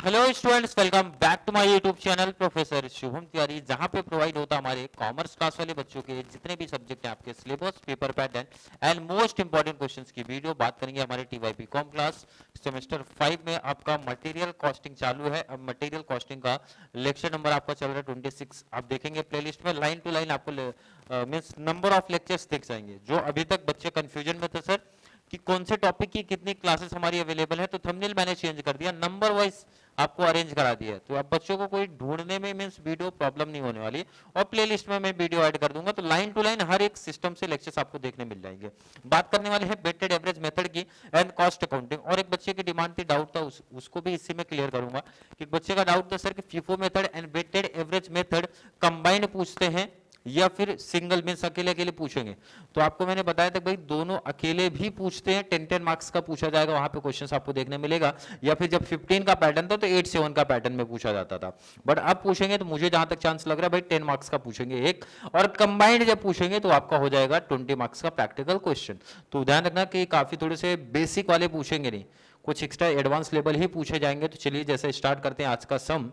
Hello students, welcome back to my YouTube channel professor Shubham Tiwari, जहां पे provide होता है हमारे कॉमर्स क्लास वाले बच्चों के जितने भी सब्जेक्ट हैं आपके syllabus, paper pattern and most important questions की वीडियो। बात करेंगे हमारे टीवाईपी कॉम क्लास सेमेस्टर 5 में आपका मटेरियल कॉस्टिंग चालू है। अब मटेरियल कॉस्टिंग का लेक्चर नंबर आपका चल रहा है 26। आप देखेंगे प्लेलिस्ट में लाइन टू लाइन आपको मीन्स नंबर ऑफ लेक्चर्स दिख जाएंगे। जो अभी तक बच्चे कंफ्यूजन में थे सर कि कौन से टॉपिक की कितनी क्लासेस हमारी अवेलेबल है, तो थंबनेल मैंने चेंज कर दिया, नंबर वाइज आपको अरेंज करा दिया है। तो अब बच्चों को कोई ढूंढने में मींस वीडियो प्रॉब्लम नहीं होने वाली। और प्लेलिस्ट में मैं वीडियो ऐड कर दूंगा, तो लाइन टू लाइन हर एक सिस्टम से लेक्चर्स आपको देखने मिल जाएंगे। बात करने वाले हैं वेटेड एवरेज मेथड की एंड कॉस्ट अकाउंटिंग। और एक बच्चे की डिमांड थी, डाउट था, उसको भी इसी में क्लियर करूंगा। कि बच्चे का डाउट था सर कि FIFO method and weighted average method combined पूछते हैं या फिर सिंगल मींस अकेले अकेले पूछेंगे। तो आपको मैंने बताया था भाई दोनों अकेले भी पूछते हैं, 10-10 मार्क्स का पूछा जाएगा, वहां पे क्वेश्चंस आपको देखने मिलेगा। या फिर जब 15 का पैटर्न था तो 8-7 का पैटर्न में पूछा जाता था। बट अब पूछेंगे तो मुझे जहां तक चांस लग रहा है भाई 10 मार्क्स का पूछेंगे एक, और कंबाइंड जब पूछेंगे तो आपका हो जाएगा 20 मार्क्स का प्रैक्टिकल क्वेश्चन। तो ध्यान रखना कि काफी थोड़े से बेसिक वाले पूछेंगे नहीं, कुछ एक्स्ट्रा एडवांस लेवल ही पूछे जाएंगे। तो चलिए जैसे स्टार्ट करते हैं आज का सम।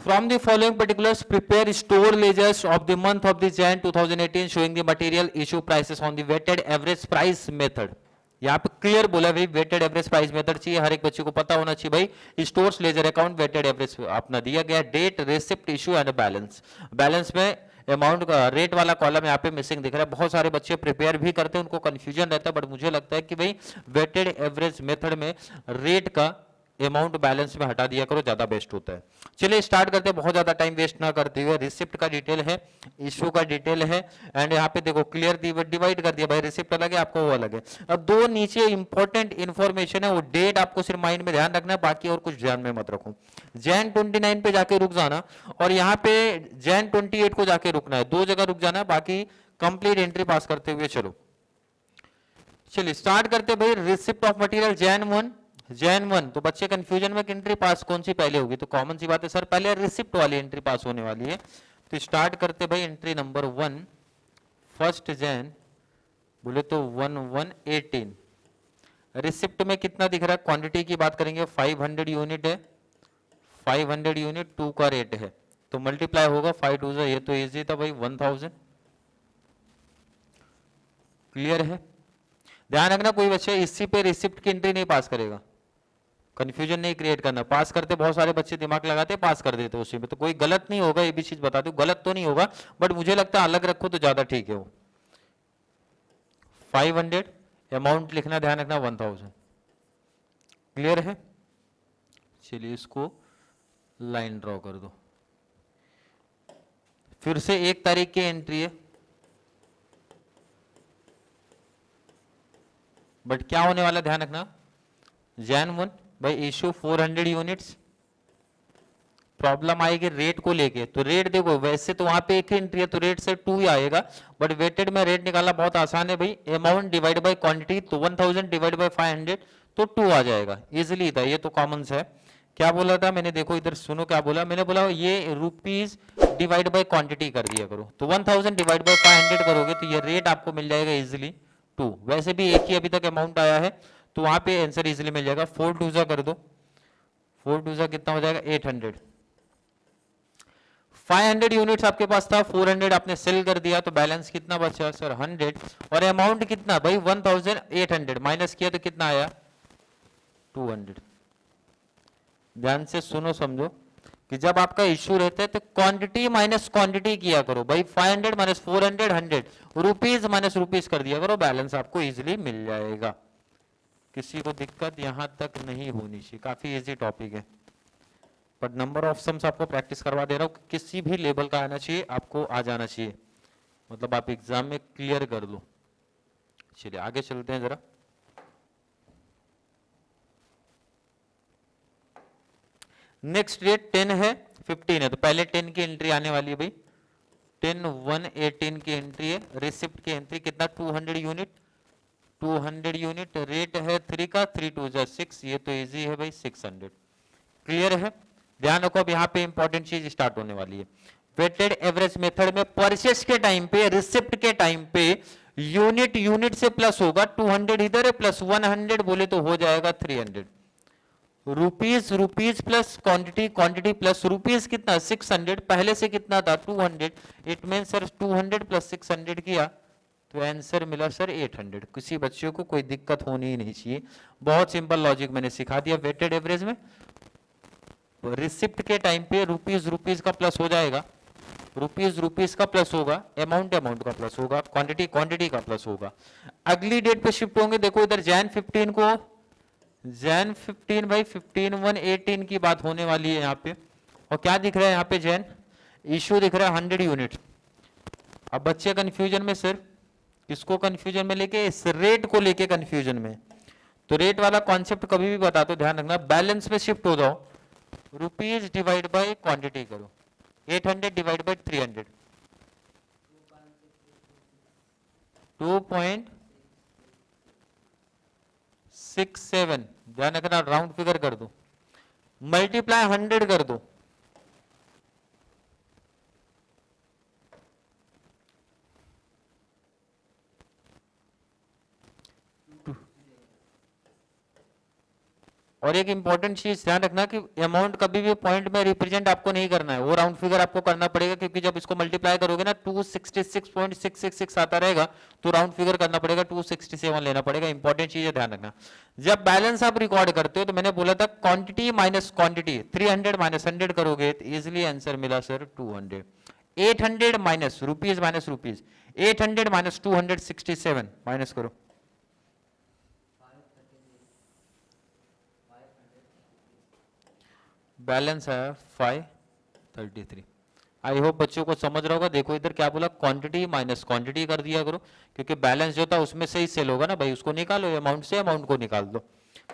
From the following particulars, prepare store ledgers of the month of the Jan 2018 showing the material issue prices on the weighted average price method. यहाँ पे क्लियर बोला भाई वेटेड एवरेज प्राइस मेथड चाहिए, हर एक बच्चे को पता होना चाहिए भाई। Stores ledger account weighted average अपना दिया गया, date, receipt, issue and balance. Balance में अमाउंट का रेट वाला कॉलम यहाँ पे मिसिंग दिख रहा है। बहुत सारे बच्चे प्रिपेयर भी करते हैं, उनको कंफ्यूजन रहता है, बट मुझे लगता है कि भाई वेटेड एवरेज मेथड में रेट का अमाउंट बैलेंस में हटा दिया करो, ज्यादा बेस्ट होता है। चलिए स्टार्ट करते हैं बहुत ज्यादा टाइम वेस्ट ना करते हुए। रिसिप्ट का डिटेल है, इशू का डिटेल है, एंड यहाँ पे देखो क्लियर डिवाइड कर दिया भाई, रिसिप्ट अलग है आपको वो अलग है। अब दो नीचे इंपॉर्टेंट इंफॉर्मेशन है, वो डेट आपको सिर्फ माइंड में ध्यान रखना है, बाकी और कुछ ध्यान में मत रखो। जैन 29 पे जाके रुक जाना, और यहाँ पे जैन 28 को जाके रुकना है, दो जगह रुक जाना है, बाकी कंप्लीट एंट्री पास करते हुए चलो। चलिए स्टार्ट करते भाई। रिसिप्ट ऑफ मटेरियल जैन 1, तो बच्चे कंफ्यूजन में एंट्री पास कौन सी पहले होगी, तो कॉमन सी बात है सर पहले रिसिप्ट वाली एंट्री पास होने वाली है। तो स्टार्ट करते भाई एंट्री नंबर 1, फर्स्ट जैन बोले तो 1/1/18। रिसिप्ट में कितना दिख रहा है, क्वांटिटी की बात करेंगे 500 यूनिट है, 500 यूनिट 2 का रेट है, तो मल्टीप्लाई होगा 5 2 ये तो इजी था भाई 1000। क्लियर है। ध्यान रखना कोई बच्चे इसी पे रिसिप्ट की एंट्री नहीं पास करेगा, कंफ्यूजन नहीं क्रिएट करना। पास करते बहुत सारे बच्चे दिमाग लगाते पास कर देते उसी में, तो कोई गलत नहीं होगा, ये भी चीज बता दूं, गलत तो नहीं होगा, बट मुझे लगता है अलग रखो तो ज्यादा ठीक है। वो 500 अमाउंट लिखना, ध्यान रखना 1000। क्लियर है। चलिए इसको लाइन ड्रॉ कर दो। फिर से 1 तारीख की एंट्री है, बट क्या होने वाला ध्यान रखना, जैन 1 भाई इशू 400 यूनिट्स। प्रॉब्लम आएगी रेट को लेके, तो रेट देखो वैसे तो वहां पे एक ही एंट्री है तो रेट से 2 ही आएगा, बट वेटेड में रेट निकालना बहुत आसान है भाई। अमाउंट डिवाइड बाय क्वांटिटी, तो 1000 डिवाइड बाय 500 तो 2 आ जाएगा, इजिली था ये तो कॉमन है। क्या बोला था मैंने, देखो इधर सुनो क्या बोला मैंने, बोला ये रुपीज डिवाइड बाय क्वांटिटी कर दिया करो, तो 1000 डिवाइड बाय 500 करोगे तो ये रेट आपको मिल जाएगा इजिली 2। वैसे भी एक ही अभी तक अमाउंट आया है, तो वहां पे आंसर इजिली मिल जाएगा। 4 2 कर दो, 4 2 कितना हो जाएगा 800। 500 यूनिट्स आपके पास था, 400 आपने सेल कर दिया, तो बैलेंस कितना बचा सर 100, और अमाउंट कितना भाई 1800 माइनस किया तो कितना आया 200। ध्यान से सुनो समझो कि जब आपका इश्यू रहता है तो क्वांटिटी माइनस क्वांटिटी किया करो भाई, 500 माइनस 400 100, रुपीज माइनस रुपीज कर दिया करो, बैलेंस आपको इजिली मिल जाएगा। किसी को दिक्कत यहां तक नहीं होनी चाहिए, काफी इजी टॉपिक है, बट नंबर ऑफ सम्स आपको प्रैक्टिस करवा दे रहा हूं, किसी भी लेवल का आना चाहिए, आपको आ जाना चाहिए, मतलब आप एग्जाम में क्लियर कर लो। चलिए आगे चलते हैं जरा। नेक्स्ट डेट 10 है 15 है, तो पहले 10 की एंट्री आने वाली है भाई, 15/1/18 की एंट्री है, रिसिप्ट की एंट्री कितना 200 यूनिट, 200 यूनिट, रेट है 3 का, 3 2 जा 6, ये तो इजी है भाई 600। क्लियर है? ध्यान रखो अब यहाँ पे इंपॉर्टेंट चीज स्टार्ट होने वाली है। वेटेड एवरेज मेथड में परचेस के टाइम पे, रिसिप्ट के टाइम पे यूनिट यूनिट से प्लस होगा, 200 इधर है प्लस 100 बोले तो हो जाएगा 300। Rupees rupees plus quantity, quantity plus rupees कितना 600, पहले से कितना था 200, इट मीन सर 200 प्लस 600 किया तो आंसर मिला सर 800। किसी बच्चों को कोई दिक्कत होनी ही नहीं चाहिए, बहुत सिंपल लॉजिक मैंने सिखा दिया। वेटेड एवरेज में रिसिप्ट के टाइम पे रुपीज रुपीज का प्लस हो जाएगा, रुपीज रुपीज का प्लस होगा, अमाउंट अमाउंट का प्लस होगा, क्वांटिटी क्वांटिटी का प्लस होगा। अगली डेट पे शिफ्ट होंगे, देखो इधर जैन 15 को, जैन 15 भाई 15/1/18 की बात होने वाली है यहाँ पे। और क्या दिख रहा है यहाँ पे जैन इशू दिख रहा है 100 यूनिट। अब बच्चे कंफ्यूजन में सर, किसको कंफ्यूजन में लेके, इस रेट को लेके कंफ्यूजन में। तो रेट वाला कॉन्सेप्ट कभी भी बता दो, ध्यान रखना, बैलेंस पे शिफ्ट हो जाओ, रुपीज डिवाइड बाय क्वांटिटी करो, 800 डिवाइड बाय 300, 2.67, ध्यान रखना राउंड फिगर कर दो, मल्टीप्लाई 100 कर दो, और एक इंपॉर्टेंट चीज ध्यान रखना कि अमाउंट कभी भी पॉइंट में रिप्रेजेंट आपको नहीं करना है, वो राउंड फिगर आपको करना पड़ेगा, क्योंकि जब इसको मल्टीप्लाई करोगे ना 266.666 आता रहेगा तो राउंड फिगर करना पड़ेगा, 267 लेना पड़ेगा। इंपॉर्टेंट चीज है, ध्यान रखना। जब बैलेंस आप रिकॉर्ड करते हो तो मैंने बोला था क्वांटिटी माइनस क्वांटिटी, 300 माइनस 100 करोगे तो इजिली आंसर मिला sir 200। 800 minus rupees, 800 minus 267 minus करो, बैलेंस है 533। आई होप बच्चों को समझ रहा होगा। देखो इधर क्या बोला, क्वांटिटी माइनस क्वांटिटी कर दिया करो, क्योंकि बैलेंस जो था उसमें से ही सेल होगा ना भाई, उसको निकालो, अमाउंट से अमाउंट को निकाल दो।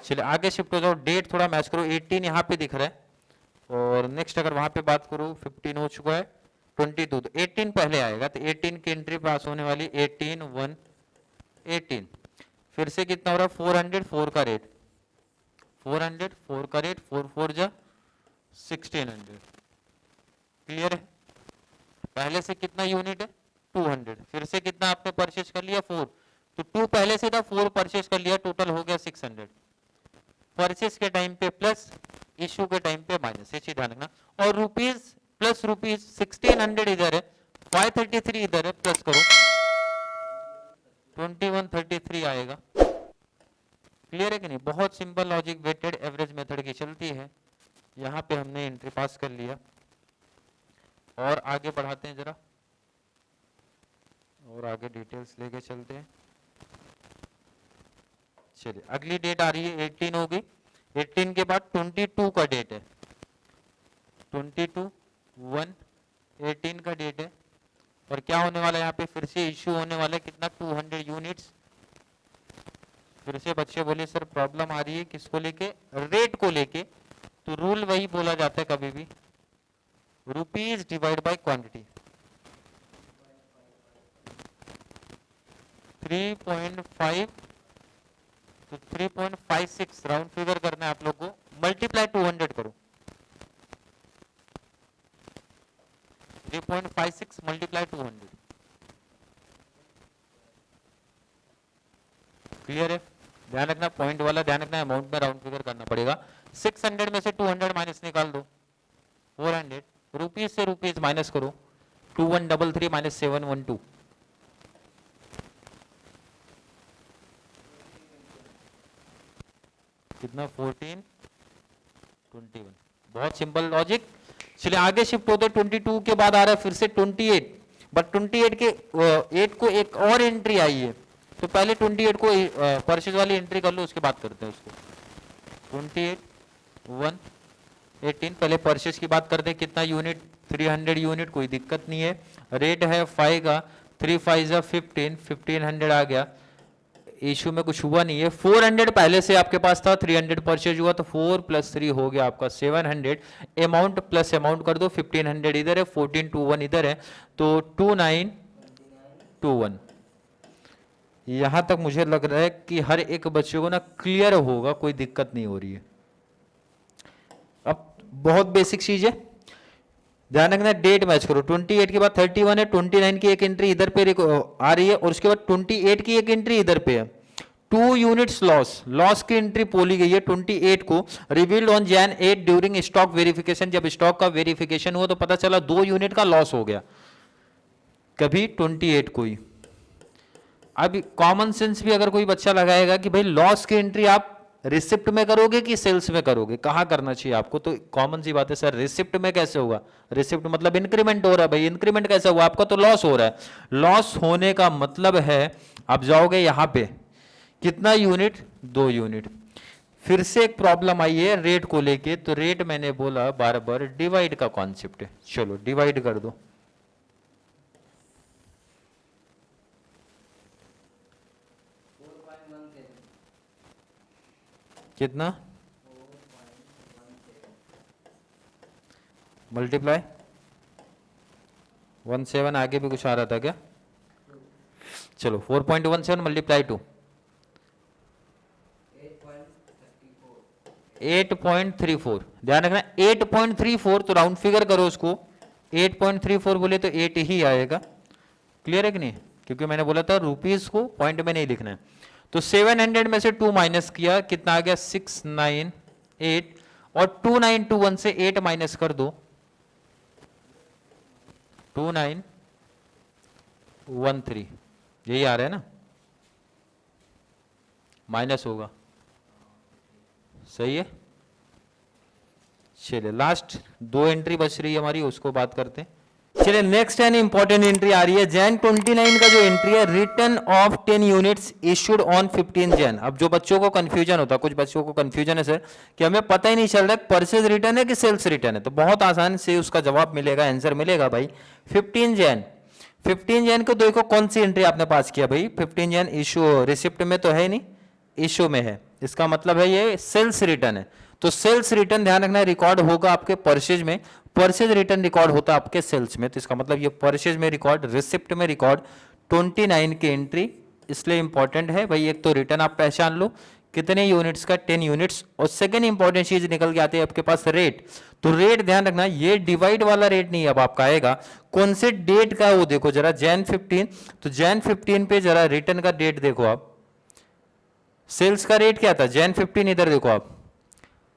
चलिए आगे शिफ्ट हो जाओ, डेट थोड़ा मैच करो, 18 यहाँ पे दिख रहा है, और नेक्स्ट अगर वहां पे बात करो 15 हो चुका है, 22 तो 18 पहले आएगा, तो 18 की एंट्री पास होने वाली 18/1/18। फिर से कितना हो रहा है 400, 4 का रेट 400, 4 का रेट 4 4 जा 1600। क्लियर है? पहले से कितना यूनिट है 200, फिर से कितना आपने परचेज कर लिया 4, तो 2 पहले से था 4 परचेज कर लिया, टोटल हो गया 600। परचेज के टाइम पे प्लस, इशू के टाइम पे माइनस, ये चीज ध्यान रखना। और रुपीज प्लस रुपीज 1600 इधर है, 533 इधर है, प्लस करो 2133 आएगा। क्लियर है कि नहीं? बहुत simple logic weighted average method की चलती है। यहाँ पे हमने एंट्री पास कर लिया, और आगे बढ़ाते हैं जरा, और आगे डिटेल्स लेके चलते हैं। चलिए अगली डेट आ रही है 18 हो गई, 18 के बाद 22 का डेट है, 22/1/18 का डेट है। और क्या होने वाला है यहाँ पे, फिर से इश्यू होने वाला है कितना 200 यूनिट्स। फिर से बच्चे बोले सर प्रॉब्लम आ रही है किसको लेके, रेट को लेके। तो रूल वही बोला जाता है कभी भी, रुपीज डिवाइड बाय क्वांटिटी। 3.5 तो 3.56 राउंड फिगर करना है आप लोग को, मल्टीप्लाई 200 करो, 3.56 मल्टीप्लाई 200। क्लियर है? ध्यान रखना पॉइंट वाला, ध्यान रखना अमाउंट में राउंड फिगर करना पड़ेगा। 600 में से 200 माइनस निकाल दो, 400, रुपीज से रुपीज माइनस करो, 2133 माइनस 712, कितना 1421। बहुत सिंपल लॉजिक। चलिए आगे शिफ्ट होते, 22 के बाद आ रहा है फिर से 28, बट 28 के 8 को एक और एंट्री आई है, तो पहले 28 को परचेज वाली एंट्री कर लो, उसके बाद करते हैं उसको। 28/1/18 पहले परचेज की बात करते हैं, कितना यूनिट 300 यूनिट, कोई दिक्कत नहीं है। रेट है 5 का, 3 5 15, 1500 आ गया। इशू में कुछ हुआ नहीं है। 400 पहले से आपके पास था, 300 परचेज हुआ, तो 4 + 3 हो गया आपका 700। अमाउंट प्लस अमाउंट कर दो, 1500 इधर है, 1421 इधर है, तो 2921। यहां तक मुझे लग रहा है कि हर एक बच्चे को ना क्लियर होगा, कोई दिक्कत नहीं हो रही है। अब बहुत बेसिक चीज है, ध्यान रखना, डेट मैच करो। 28 के बाद 31 है, 29 की एक एंट्री इधर पे आ रही है, और उसके बाद 28 की एक एंट्री इधर पे है। 2 यूनिट्स लॉस की एंट्री बोली गई है 28 को, revealed on Jan 8 during stock verification. जब स्टॉक का वेरिफिकेशन हुआ तो पता चला 2 यूनिट का लॉस हो गया, कभी 28 को ही। अब कॉमन सेंस भी अगर कोई बच्चा लगाएगा कि भाई लॉस की एंट्री आप रिसिप्ट में करोगे कि सेल्स में करोगे, कहां करना चाहिए आपको, तो कॉमन सी बात है सर रिसिप्ट में कैसे होगा, रिसिप्ट मतलब इंक्रीमेंट हो रहा है भाई, इंक्रीमेंट कैसे हुआ, आपका तो लॉस हो रहा है। लॉस होने का मतलब है आप जाओगे यहां पे, कितना यूनिट, 2 यूनिट। फिर से एक प्रॉब्लम आई है रेट को लेके, तो रेट मैंने बोला बार बार डिवाइड का कॉन्सेप्ट है, चलो डिवाइड कर दो। कितना, मल्टीप्लाई 17, आगे भी कुछ आ रहा था क्या, चलो 4.17 मल्टीप्लाई 2 8.34। ध्यान रखना 8.34, तो राउंड फिगर करो उसको, 8.34 बोले तो 8 ही आएगा। क्लियर है कि नहीं, क्योंकि मैंने बोला था रुपीस को पॉइंट में नहीं लिखना है। तो 700 में से 2 माइनस किया, कितना आ गया 698, और 2921 से 8 माइनस कर दो, 2913, यही आ रहा है ना, माइनस होगा, सही है। चलिए लास्ट 2 एंट्री बच रही है हमारी, उसको बात करते हैं। चलिए नेक्स्ट एन इंपॉर्टेंट एंट्री आ रही है, Jan 29 का जो एंट्री है, return of 10 units issued on 15 Jan। अब जो बच्चों को कंफ्यूजन होता है, कुछ बच्चों को कंफ्यूजन है सर कि हमें पता ही नहीं चल रहा है परचेज रिटर्न है कि सेल्स रिटर्न है, तो बहुत आसान से उसका जवाब मिलेगा, आंसर मिलेगा भाई 15 Jan। 15 Jan को देखो कौन सी एंट्री आपने पास किया भाई, 15 Jan इशू रिसिप्ट में तो है नहीं, इशू में है, इसका मतलब है ये सेल्स रिटर्न है। तो सेल्स रिटर्न ध्यान रखना रिकॉर्ड होगा आपके परचेज में, परचेज रिटर्न रिकॉर्ड होता है आपके सेल्स में, तो इसका मतलब ये परचेज में रिकॉर्ड, रिसिप्ट में रिकॉर्ड 29 की एंट्री, इसलिए इंपॉर्टेंट है भाई। एक तो रिटर्न आप पहचान लो कितने यूनिट्स का, 10 यूनिट्स, और सेकंड इंपॉर्टेंट चीज निकल के आती है आपके पास रेट। तो रेट ध्यान रखना ये डिवाइड वाला रेट नहीं अब आपका आएगा, कौन से डेट का वो देखो जरा, Jan 15, तो Jan 15 पे जरा रिटर्न का डेट देखो आप, सेल्स का रेट क्या था Jan 15, इधर देखो आप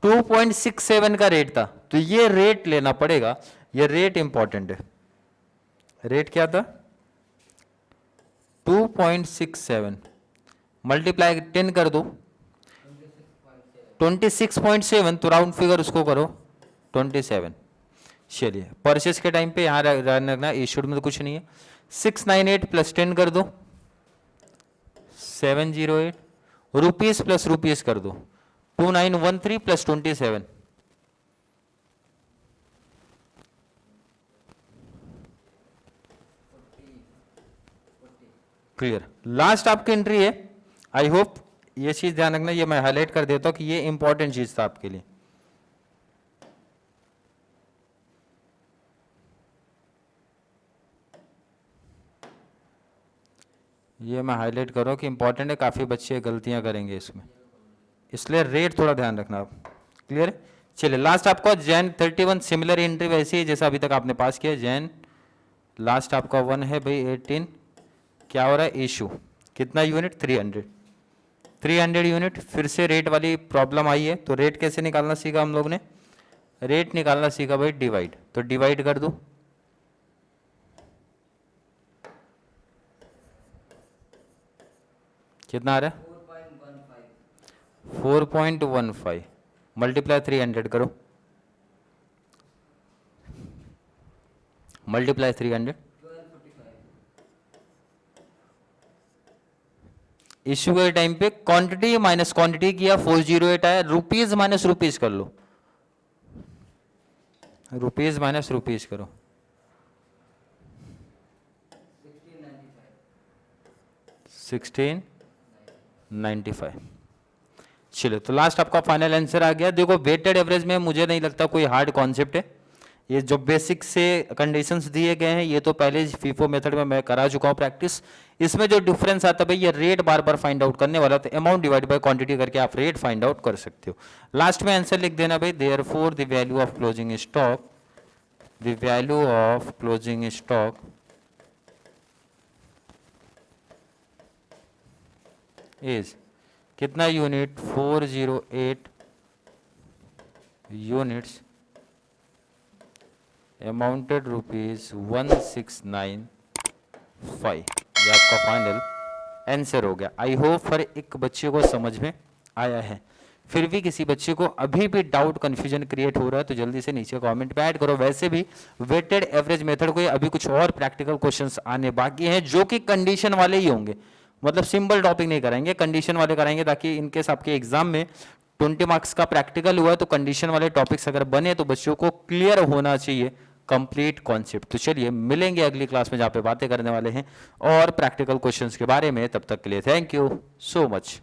2.67 का रेट था, तो ये रेट लेना पड़ेगा, ये रेट इंपॉर्टेंट है। रेट क्या था 2.67, मल्टीप्लाई 10 कर दो 26.7, तो राउंड फिगर उसको करो 27। चलिए परचेस के टाइम पे यहां रखना, इशूड में तो कुछ नहीं है, 698 + 10 कर दो 708, रुपीस प्लस रुपीस कर दो 2913 + 27, क्लियर। लास्ट आपकी एंट्री है, आई होप ये चीज ध्यान रखना, ये मैं हाईलाइट कर देता हूं कि ये इंपॉर्टेंट चीज था आपके लिए। ये मैं हाईलाइट करो कि इंपॉर्टेंट है, काफी बच्चे गलतियां करेंगे इसमें, इसलिए रेट थोड़ा ध्यान रखना आप, क्लियर है। चलिए लास्ट आपका Jan 31, सिमिलर एंट्री वैसी है जैसा अभी तक आपने पास किया, Jan लास्ट आपका 1 है भाई 18, क्या हो रहा है इशू, कितना यूनिट 300 यूनिट। फिर से रेट वाली प्रॉब्लम आई है, तो रेट कैसे निकालना सीखा हम लोग ने, रेट निकालना सीखा भाई डिवाइड, तो डिवाइड कर दो, कितना आ रहा है 4.15, मल्टीप्लाई 300 करो, मल्टीप्लाई 300, इश्यू के टाइम पे क्वांटिटी माइनस क्वांटिटी किया 408 आया, रुपीज माइनस रुपीज कर लो, रुपीज माइनस रुपीज करो 16 95। चलो तो लास्ट आपका फाइनल आंसर आ गया। देखो वेटेड एवरेज में मुझे नहीं लगता कोई हार्ड कॉन्सेप्ट है, ये जो बेसिक से कंडीशंस दिए गए हैं ये तो पहले फीफो मेथड में मैं करा चुका हूँ प्रैक्टिस। इसमें जो डिफरेंस आता है भाई ये रेट बार बार फाइंड आउट करने वाला, तो अमाउंट डिवाइड बाय क्वांटिटी करके आप रेट फाइंड आउट कर सकते हो। लास्ट में आंसर लिख देना भाई, therefore the value of closing stock, the value of closing stock is कितना यूनिट, 408 यूनिट्स, अमाउंटेड ₹1695। ये आपका फाइनल आंसर हो गया। आई होप हर एक बच्चे को समझ में आया है। फिर भी किसी बच्चे को अभी भी डाउट कंफ्यूजन क्रिएट हो रहा है तो जल्दी से नीचे कमेंट पे ऐड करो। वैसे भी वेटेड एवरेज मेथड को अभी कुछ और प्रैक्टिकल क्वेश्चंस आने बाकी हैं जो कि कंडीशन वाले ही होंगे, मतलब सिंपल टॉपिक नहीं कराएंगे, कंडीशन वाले कराएंगे, ताकि इनकेस आपके एग्जाम में 20 मार्क्स का प्रैक्टिकल हुआ है तो कंडीशन वाले टॉपिक्स अगर बने तो बच्चों को क्लियर होना चाहिए कंप्लीट कॉन्सेप्ट। तो चलिए मिलेंगे अगली क्लास में जहाँ पे बातें करने वाले हैं और प्रैक्टिकल क्वेश्चंस के बारे में। तब तक के लिए थैंक यू सो मच।